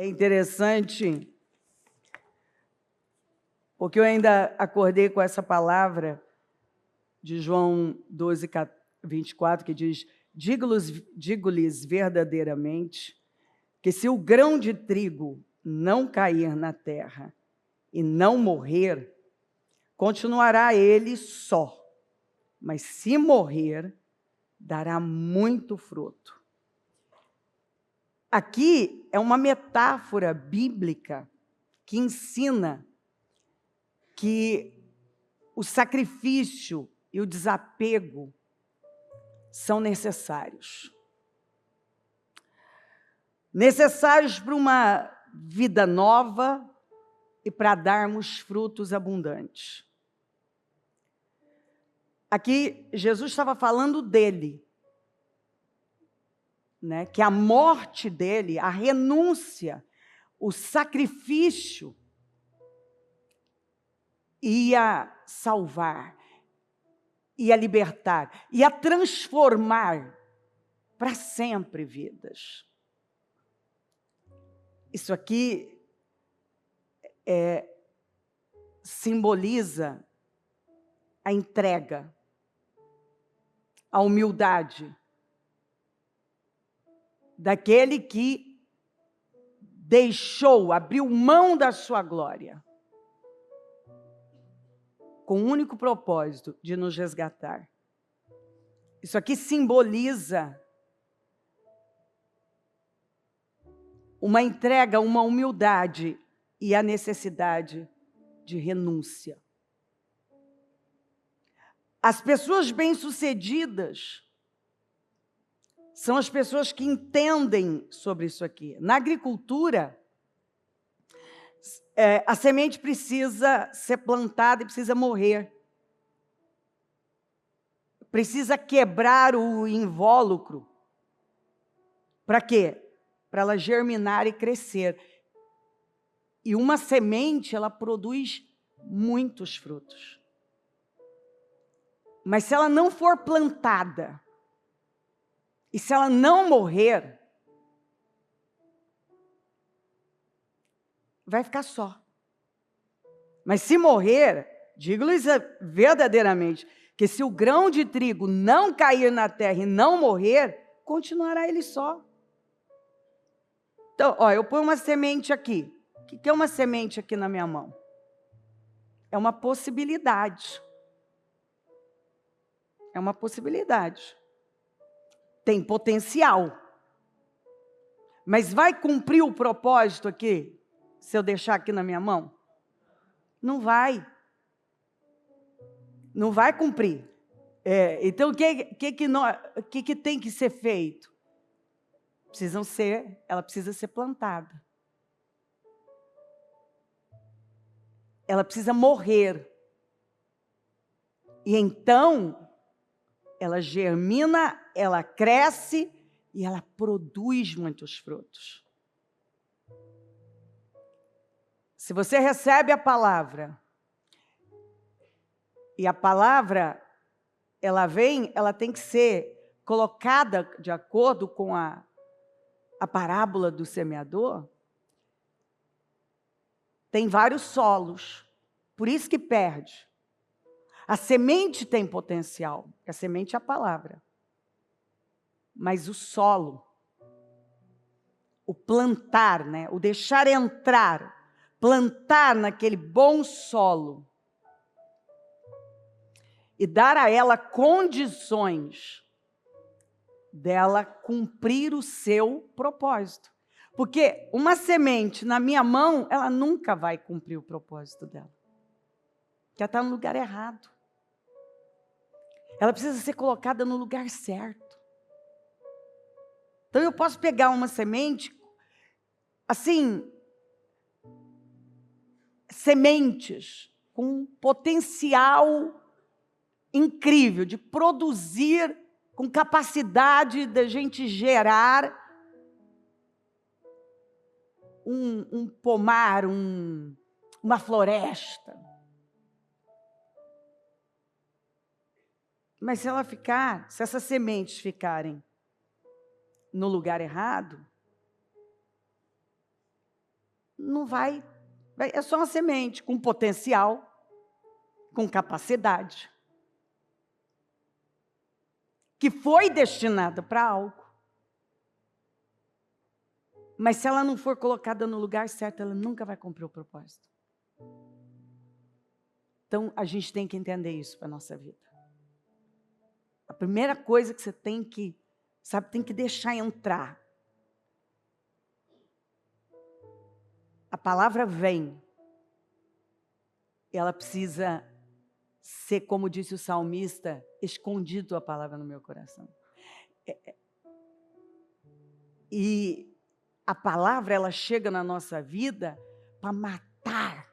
interessante, porque eu ainda acordei com essa palavra de João 12, 24, que diz: digo-lhes verdadeiramente que se o grão de trigo não cair na terra e não morrer, continuará ele só, mas se morrer, dará muito fruto. Aqui é uma metáfora bíblica que ensina que o sacrifício e o desapego são necessários. Necessários para uma vida nova e para darmos frutos abundantes. Aqui, Jesus estava falando dele, né? Que a morte dele, a renúncia, o sacrifício ia salvar, ia libertar, ia transformar para sempre vidas. Isso aqui simboliza a entrega, a humildade daquele que deixou, abriu mão da sua glória, com o único propósito de nos resgatar. Isso aqui simboliza uma entrega, uma humildade e a necessidade de renúncia. As pessoas bem-sucedidas são as pessoas que entendem sobre isso aqui. Na agricultura, a semente precisa ser plantada e precisa morrer. Precisa quebrar o invólucro. Para quê? Para ela germinar e crescer. E uma semente, ela produz muitos frutos. Mas se ela não for plantada, e se ela não morrer, vai ficar só. Mas se morrer, digo-lhes verdadeiramente, que se o grão de trigo não cair na terra e não morrer, continuará ele só. Então, ó, eu ponho uma semente aqui. O que é uma semente aqui na minha mão? É uma possibilidade. É uma possibilidade. Tem potencial. Mas vai cumprir o propósito aqui, se eu deixar aqui na minha mão? Não vai. Não vai cumprir. Então, o que tem que ser feito? Ela precisa ser plantada. Ela precisa morrer. E então, ela germina, ela cresce e ela produz muitos frutos. Se você recebe a palavra, e a palavra, ela tem que ser colocada de acordo com a parábola do semeador, tem vários solos, por isso que perde. A semente tem potencial, a semente é a palavra. Mas o solo, o plantar, né? O deixar entrar, plantar naquele bom solo e dar a ela condições dela cumprir o seu propósito. Porque uma semente na minha mão, ela nunca vai cumprir o propósito dela. Porque ela está no lugar errado. Ela precisa ser colocada no lugar certo. Então eu posso pegar uma semente, assim, sementes com potencial incrível de produzir, com capacidade da gente gerar um pomar, uma floresta. Mas se essas sementes ficarem no lugar errado, não vai, é só uma semente com potencial, com capacidade, que foi destinada para algo. Mas se ela não for colocada no lugar certo, ela nunca vai cumprir o propósito. Então, a gente tem que entender isso para a nossa vida. A primeira coisa que você tem que, tem que deixar entrar. A palavra vem. Ela precisa ser, como disse o salmista, escondido a palavra no meu coração. E a palavra, ela chega na nossa vida para matar.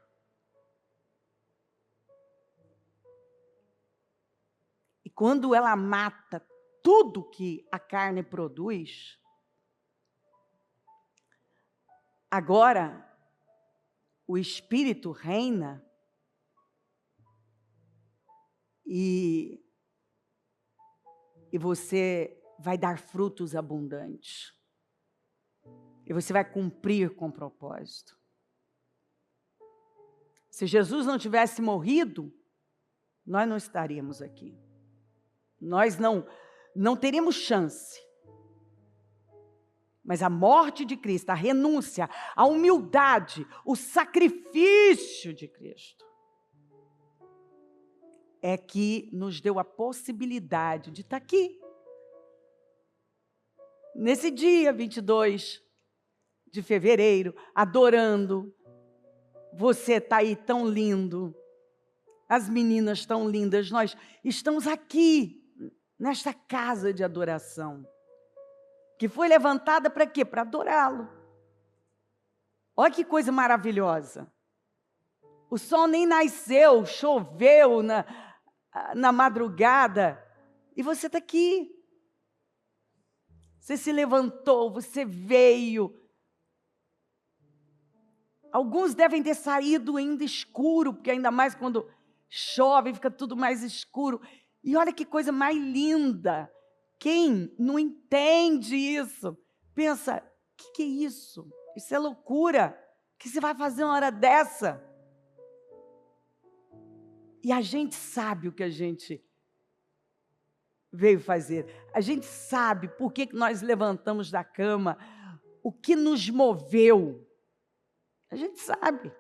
E quando ela mata tudo que a carne produz, agora o Espírito reina e você vai dar frutos abundantes. E você vai cumprir com o propósito. Se Jesus não tivesse morrido, nós não estaríamos aqui. Nós não teríamos chance. Mas a morte de Cristo, a renúncia, a humildade, o sacrifício de Cristo, é que nos deu a possibilidade de estar aqui. Nesse dia 22 de fevereiro, adorando. Você está aí tão lindo. As meninas tão lindas. Nós estamos aqui, nesta casa de adoração. Que foi levantada para quê? Para adorá-lo. Olha que coisa maravilhosa. O sol nem nasceu, choveu na madrugada. E você está aqui. Você se levantou, você veio. Alguns devem ter saído ainda escuro, porque ainda mais quando chove, fica tudo mais escuro. E olha que coisa mais linda. Quem não entende isso, pensa, o que é isso? Isso é loucura. O que você vai fazer uma hora dessa? E a gente sabe o que a gente veio fazer. A gente sabe por que nós levantamos da cama, o que nos moveu. A gente sabe.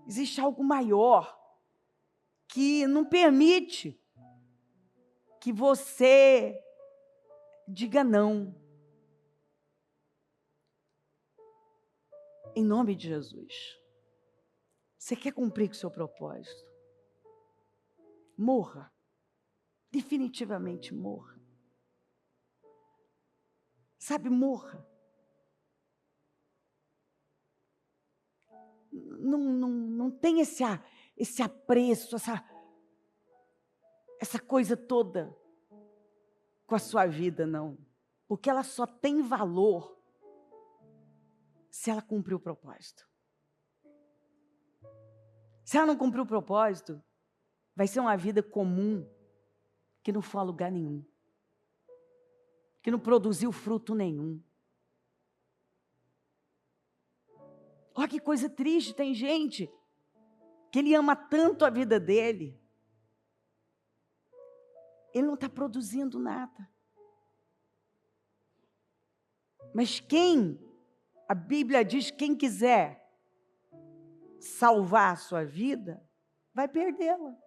Existe algo maior que não permite que você diga não. Em nome de Jesus. Você quer cumprir com o seu propósito? Morra. Definitivamente morra. Sabe, morra. Não tem esse apreço, essa coisa toda com a sua vida, não. Porque ela só tem valor se ela cumprir o propósito. Se ela não cumprir o propósito, vai ser uma vida comum, que não foi a lugar nenhum. Que não produziu fruto nenhum. Olha que coisa triste, tem gente que ele ama tanto a vida dele, ele não está produzindo nada. Mas a Bíblia diz, quem quiser salvar a sua vida, vai perdê-la.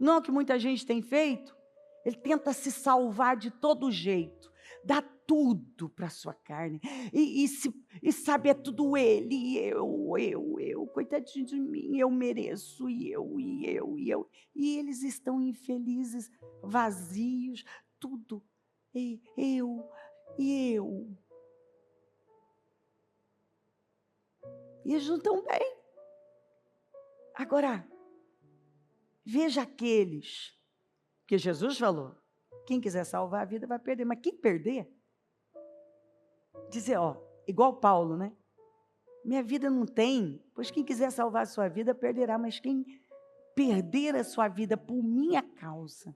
Não é o que muita gente tem feito? Ele tenta se salvar de todo jeito, dá tudo para a sua carne, e sabe, é tudo ele, eu, coitadinho de mim, eu mereço, e eu, e eles estão infelizes, vazios, tudo, eu. E eles não estão bem. Agora, veja aqueles que Jesus falou, quem quiser salvar a vida vai perder, mas quem perder, dizer, igual Paulo, né? Minha vida não tem, pois quem quiser salvar a sua vida perderá, mas quem perder a sua vida por minha causa,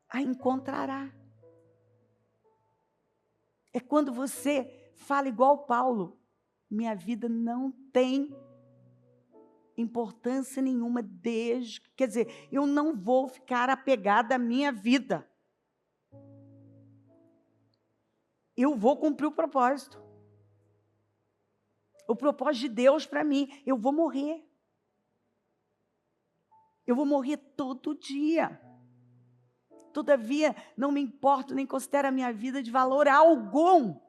a encontrará. É quando você fala igual Paulo, minha vida não tem importância nenhuma quer dizer, eu não vou ficar apegada à minha vida. Eu vou cumprir o propósito. O propósito de Deus para mim, eu vou morrer. Eu vou morrer todo dia. Todavia, não me importo, nem considero a minha vida de valor algum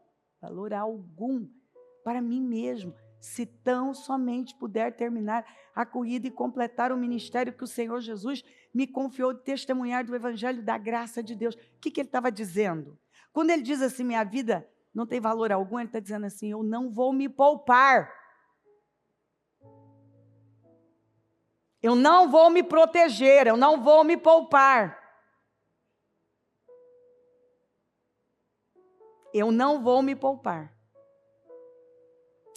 para mim mesmo, se tão somente puder terminar a corrida e completar o ministério que o Senhor Jesus me confiou de testemunhar do evangelho da graça de Deus. O que ele estava dizendo? Quando ele diz assim, minha vida não tem valor algum, ele está dizendo assim, eu não vou me poupar. Eu não vou me proteger, eu não vou me poupar. Eu não vou me poupar.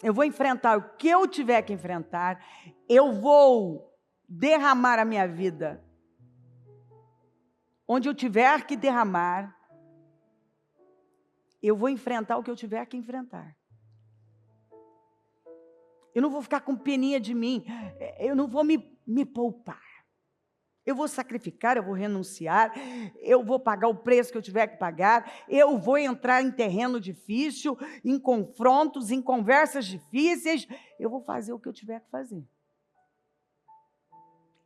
Eu vou enfrentar o que eu tiver que enfrentar. Eu vou derramar a minha vida onde eu tiver que derramar. Eu vou enfrentar o que eu tiver que enfrentar. Eu não vou ficar com peninha de mim. Eu não vou me poupar. Eu vou sacrificar, eu vou renunciar, eu vou pagar o preço que eu tiver que pagar, eu vou entrar em terreno difícil, em confrontos, em conversas difíceis, eu vou fazer o que eu tiver que fazer.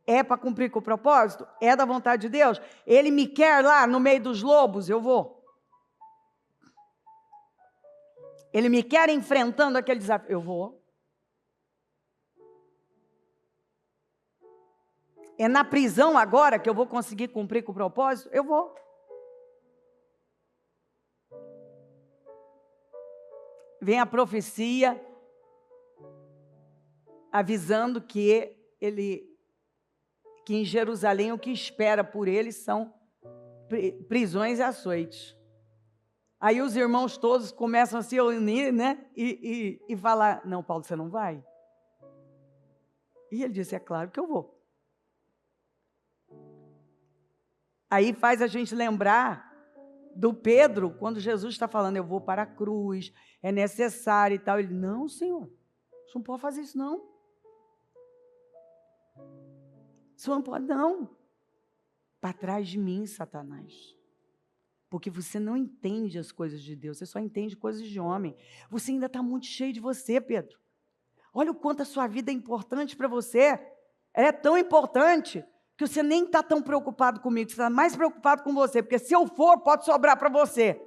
É para cumprir com o propósito? É da vontade de Deus? Ele me quer lá no meio dos lobos, eu vou. Ele me quer enfrentando aquele desafio, eu vou. É na prisão agora que eu vou conseguir cumprir com o propósito? Eu vou. Vem a profecia avisando que em Jerusalém o que espera por ele são prisões e açoites. Aí os irmãos todos começam a se unir, né? E falar, não, Paulo, você não vai? E ele disse, é claro que eu vou. Aí faz a gente lembrar do Pedro, quando Jesus está falando, eu vou para a cruz, é necessário e tal. Ele, não, Senhor, você não pode fazer isso, não. O Senhor não pode, não. Para trás de mim, Satanás. Porque você não entende as coisas de Deus, você só entende coisas de homem. Você ainda está muito cheio de você, Pedro. Olha o quanto a sua vida é importante para você. Ela é tão importante que você nem está tão preocupado comigo, você está mais preocupado com você, porque se eu for, pode sobrar para você.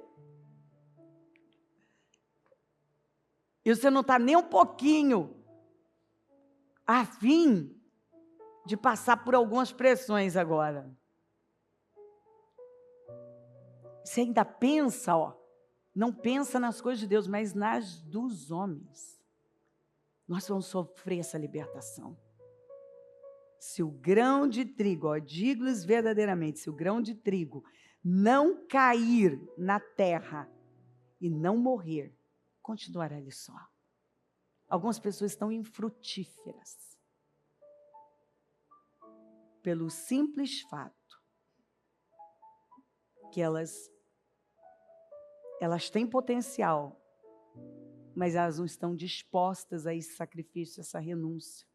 E você não está nem um pouquinho afim de passar por algumas pressões agora. Você ainda pensa, não pensa nas coisas de Deus, mas nas dos homens. Nós vamos sofrer essa libertação. Se o grão de trigo, digo-lhes verdadeiramente, se o grão de trigo não cair na terra e não morrer, continuará ele só. Algumas pessoas estão infrutíferas. Pelo simples fato que elas têm potencial, mas elas não estão dispostas a esse sacrifício, essa renúncia,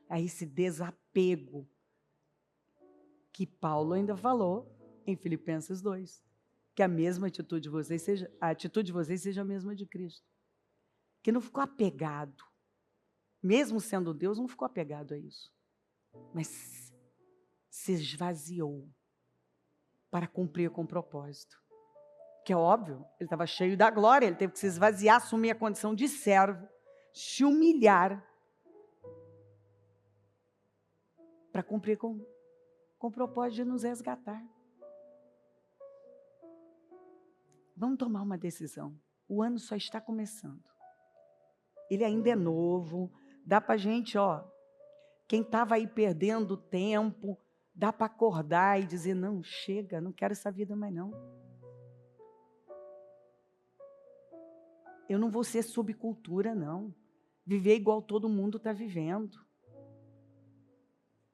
a esse desapego, que Paulo ainda falou em Filipenses 2, que a atitude de vocês seja a mesma de Cristo, que não ficou apegado, mesmo sendo Deus, não ficou apegado a isso, mas se esvaziou para cumprir com o propósito, que é óbvio, ele estava cheio da glória, ele teve que se esvaziar, assumir a condição de servo, se humilhar, para cumprir com o propósito de nos resgatar. Vamos tomar uma decisão. O ano só está começando. Ele ainda é novo. Dá para a gente, quem estava aí perdendo tempo, dá para acordar e dizer, não, chega, não quero essa vida mais não. Eu não vou ser subcultura, não. Viver igual todo mundo está vivendo.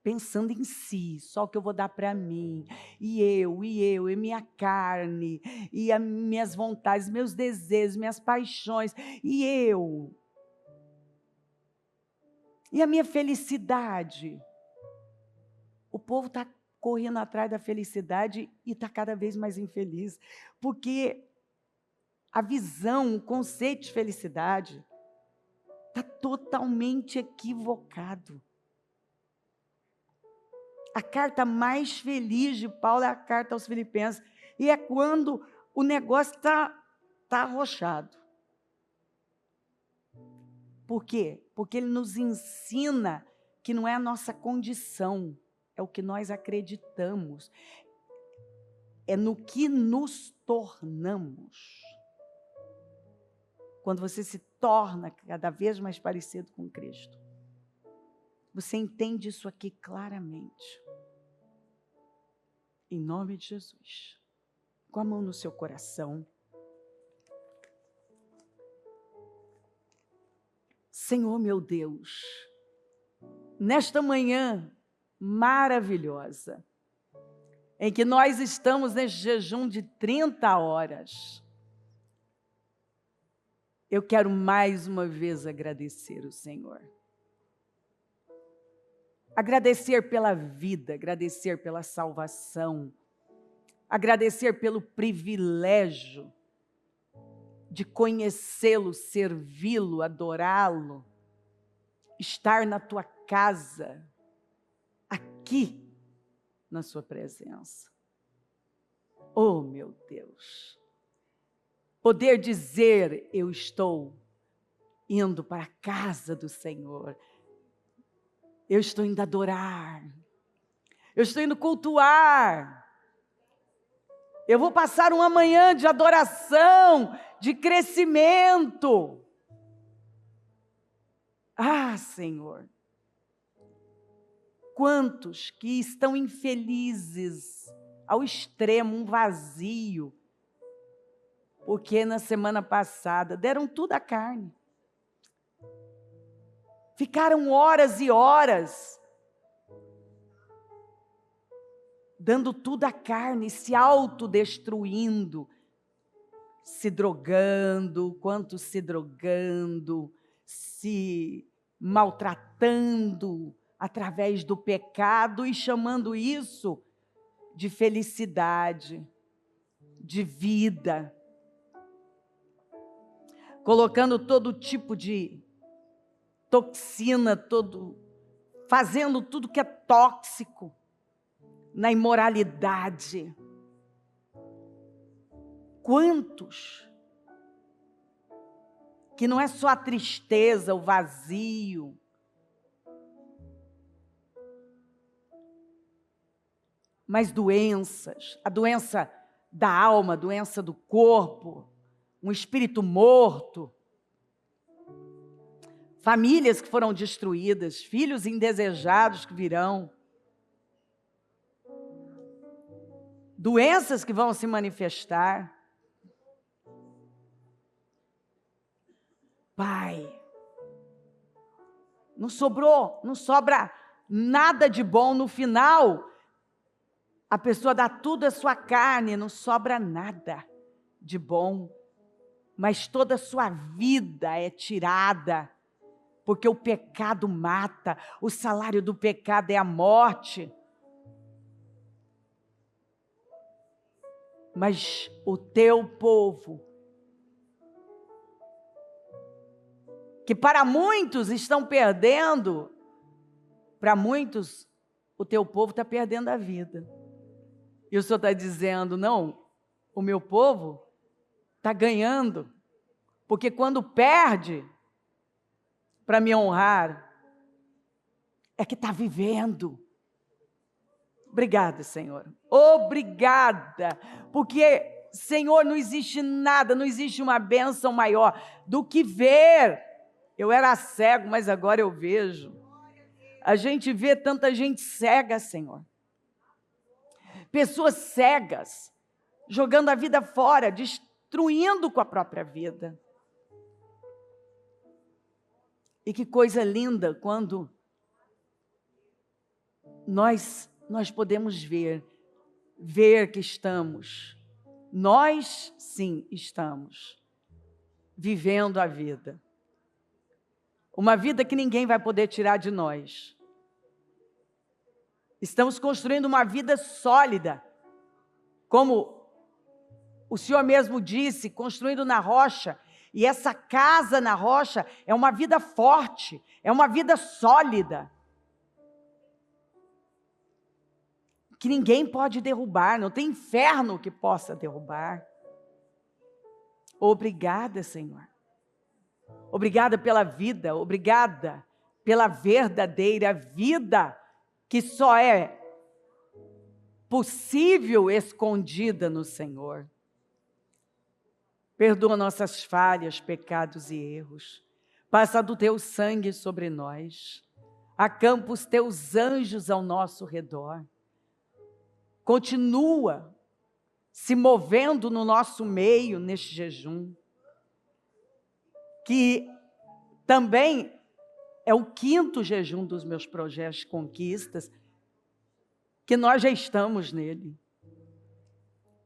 Pensando em si, só o que eu vou dar para mim, e minha carne, e as minhas vontades, meus desejos, minhas paixões, e eu. E a minha felicidade? O povo está correndo atrás da felicidade e está cada vez mais infeliz, porque a visão, o conceito de felicidade está totalmente equivocado. A carta mais feliz de Paulo é a carta aos Filipenses, e é quando o negócio está arrochado. Por quê? Porque ele nos ensina que não é a nossa condição, é o que nós acreditamos, é no que nos tornamos. Quando você se torna cada vez mais parecido com Cristo, você entende isso aqui claramente. Em nome de Jesus. Com a mão no seu coração. Senhor meu Deus, nesta manhã maravilhosa, em que nós estamos neste jejum de 30 horas, eu quero mais uma vez agradecer o Senhor. Agradecer pela vida, agradecer pela salvação, agradecer pelo privilégio de conhecê-lo, servi-lo, adorá-lo, estar na tua casa, aqui na sua presença. Oh, meu Deus! Poder dizer, eu estou indo para a casa do Senhor, eu estou indo adorar, eu estou indo cultuar, eu vou passar uma manhã de adoração, de crescimento. Ah, Senhor, quantos que estão infelizes ao extremo, um vazio, porque na semana passada deram tudo à carne. Ficaram horas e horas dando tudo à carne, se autodestruindo, se drogando, quantos se drogando, se maltratando através do pecado e chamando isso de felicidade, de vida, colocando todo tipo de toxina, fazendo tudo que é tóxico na imoralidade. Quantos que não é só a tristeza, o vazio, mas doenças, a doença da alma, a doença do corpo, um espírito morto, famílias que foram destruídas, filhos indesejados que virão, doenças que vão se manifestar. Pai, não sobra nada de bom no final. A pessoa dá tudo à sua carne, não sobra nada de bom, mas toda a sua vida é tirada, porque o pecado mata, o salário do pecado é a morte. Mas o teu povo, que para muitos estão perdendo, para muitos o teu povo está perdendo a vida. E o Senhor está dizendo, não, o meu povo está ganhando, porque quando perde, para me honrar, é que está vivendo. Obrigada, Senhor. Obrigada, porque, Senhor, não existe nada, não existe uma bênção maior do que ver. Eu era cego, mas agora eu vejo. A gente vê tanta gente cega, Senhor. Pessoas cegas, jogando a vida fora, destruindo com a própria vida. E que coisa linda quando nós podemos ver que estamos, nós sim estamos, vivendo a vida. uma vida que ninguém vai poder tirar de nós. Estamos construindo uma vida sólida, como o Senhor mesmo disse, construindo na rocha. E essa casa na rocha é uma vida forte, é uma vida sólida, que ninguém pode derrubar, não tem inferno que possa derrubar. Obrigada, Senhor. Obrigada pela vida, obrigada pela verdadeira vida, que só é possível escondida no Senhor. Perdoa nossas falhas, pecados e erros. Passa do teu sangue sobre nós. Acampa os teus anjos ao nosso redor. Continua se movendo no nosso meio neste jejum, que também é o 5º jejum dos meus projetos de conquistas, que nós já estamos nele.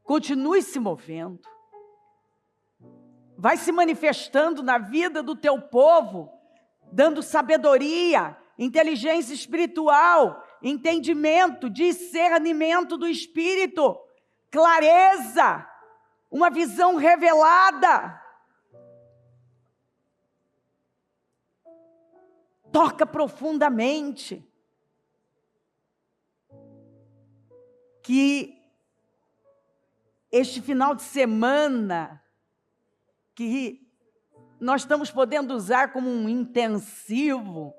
Continue se movendo. Vai se manifestando na vida do teu povo, dando sabedoria, inteligência espiritual, entendimento, discernimento do Espírito, clareza, uma visão revelada. Toca profundamente. Que este final de semana, que nós estamos podendo usar como um intensivo,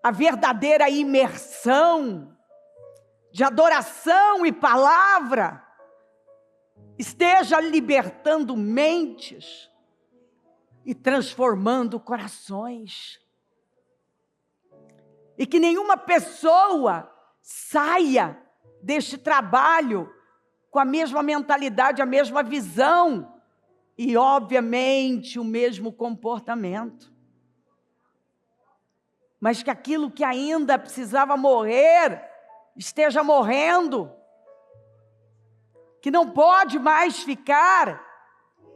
a verdadeira imersão de adoração e palavra, esteja libertando mentes e transformando corações. E que nenhuma pessoa saia deste trabalho com a mesma mentalidade, a mesma visão e, obviamente, o mesmo comportamento. Mas que aquilo que ainda precisava morrer, esteja morrendo. Que não pode mais ficar,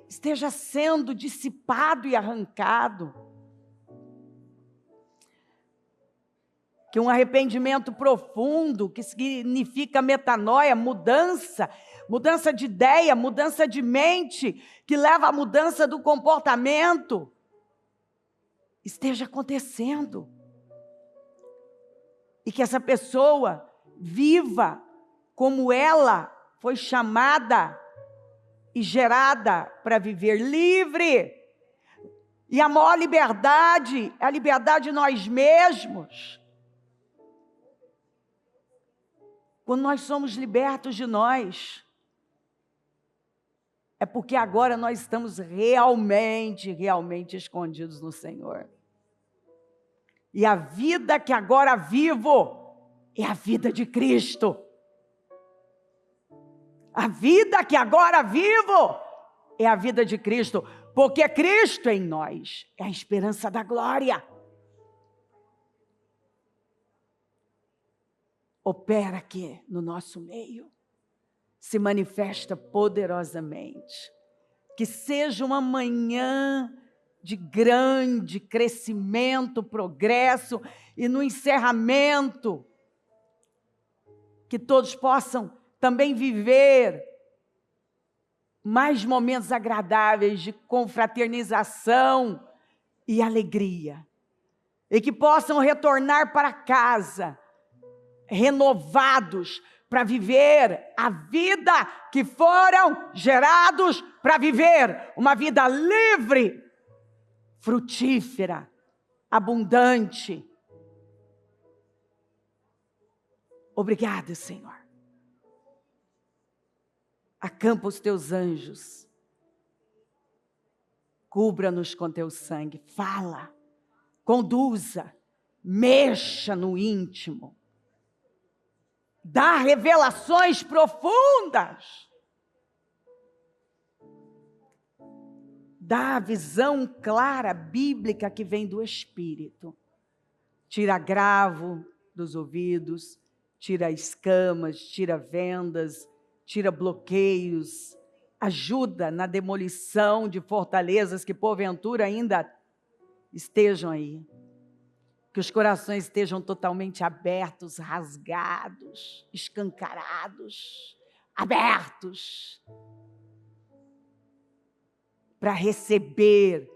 esteja sendo dissipado e arrancado. Que um arrependimento profundo, que significa metanoia, mudança de ideia, mudança de mente, que leva à mudança do comportamento, esteja acontecendo. E que essa pessoa viva como ela foi chamada e gerada para viver livre. E a maior liberdade é a liberdade de nós mesmos. Quando nós somos libertos de nós, é porque agora nós estamos realmente escondidos no Senhor. E a vida que agora vivo é a vida de Cristo. A vida que agora vivo é a vida de Cristo, porque Cristo em nós é a esperança da glória. Opera aqui no nosso meio, se manifesta poderosamente. Que seja uma manhã de grande crescimento, progresso, e no encerramento, que todos possam também viver mais momentos agradáveis de confraternização e alegria, e que possam retornar para casa renovados para viver a vida que foram gerados para viver, uma vida livre, frutífera, abundante. Obrigada, Senhor. Acampa os teus anjos, cubra-nos com teu sangue, fala, conduza, mexa no íntimo, dá revelações profundas, dá a visão clara, bíblica que vem do Espírito, tira agravo dos ouvidos, tira escamas, tira vendas, tira bloqueios, ajuda na demolição de fortalezas que porventura ainda estejam aí. Que os corações estejam totalmente abertos, rasgados, escancarados, abertos, para receber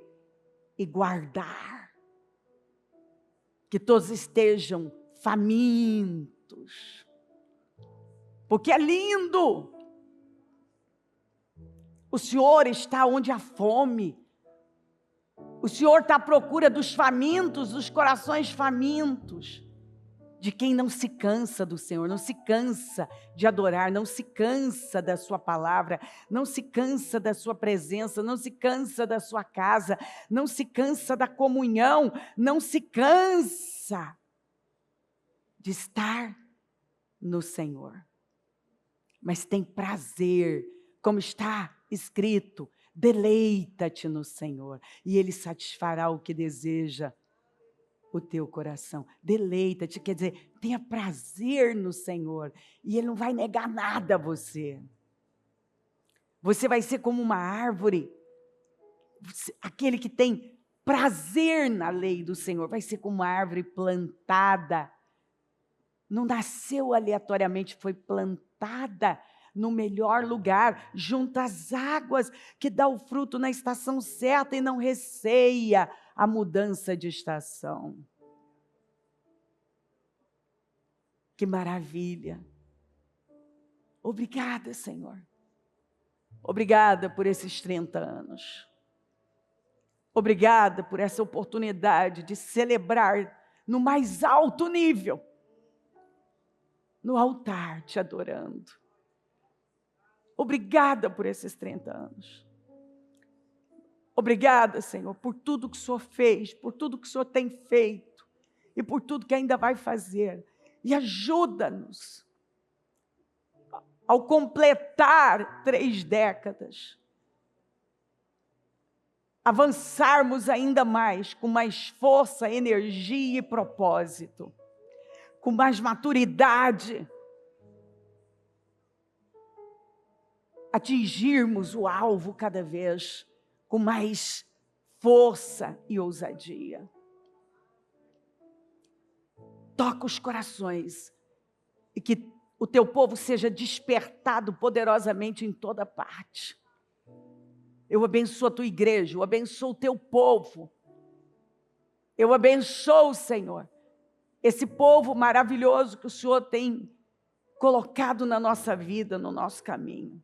e guardar. Que todos estejam famintos, porque é lindo. O Senhor está onde há fome. O Senhor está à procura dos famintos, dos corações famintos, de quem não se cansa do Senhor, não se cansa de adorar, não se cansa da sua palavra, não se cansa da sua presença, não se cansa da sua casa, não se cansa da comunhão, não se cansa de estar no Senhor. Mas tem prazer, como está escrito, deleita-te no Senhor, e Ele satisfará o que deseja o teu coração. Deleita-te, quer dizer, tenha prazer no Senhor, e Ele não vai negar nada a você. Você vai ser como uma árvore, aquele que tem prazer na lei do Senhor, vai ser como uma árvore plantada, não nasceu aleatoriamente, foi plantada no melhor lugar, junto às águas, que dá o fruto na estação certa e não receia a mudança de estação. Que maravilha! Obrigada, Senhor. Obrigada por esses 30 anos. Obrigada por essa oportunidade de celebrar no mais alto nível, no altar, te adorando. Obrigada por esses 30 anos. Obrigada, Senhor, por tudo que o Senhor fez, por tudo que o Senhor tem feito e por tudo que ainda vai fazer. E ajuda-nos, ao completar 3 décadas, avançarmos ainda mais, com mais força, energia e propósito, com mais maturidade, atingirmos o alvo cada vez com mais força e ousadia. Toca os corações e que o teu povo seja despertado poderosamente em toda parte. Eu abençoo a tua igreja, eu abençoo o teu povo. Eu abençoo, Senhor, esse povo maravilhoso que o Senhor tem colocado na nossa vida, no nosso caminho.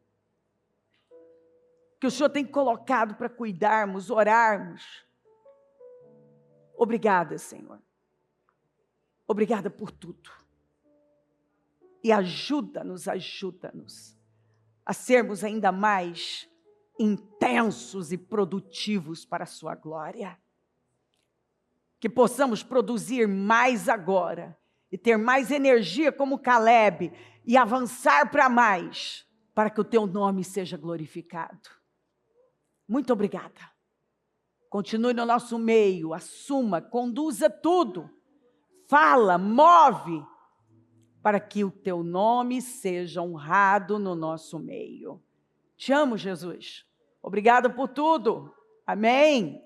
Que o Senhor tem colocado para cuidarmos, orarmos. Obrigada, Senhor. Obrigada por tudo. E ajuda-nos a sermos ainda mais intensos e produtivos para a sua glória. Que possamos produzir mais agora e ter mais energia como Caleb e avançar para mais, para que o teu nome seja glorificado. Muito obrigada. Continue no nosso meio, assuma, conduza tudo. Fala, move, para que o teu nome seja honrado no nosso meio. Te amo, Jesus. Obrigada por tudo. Amém.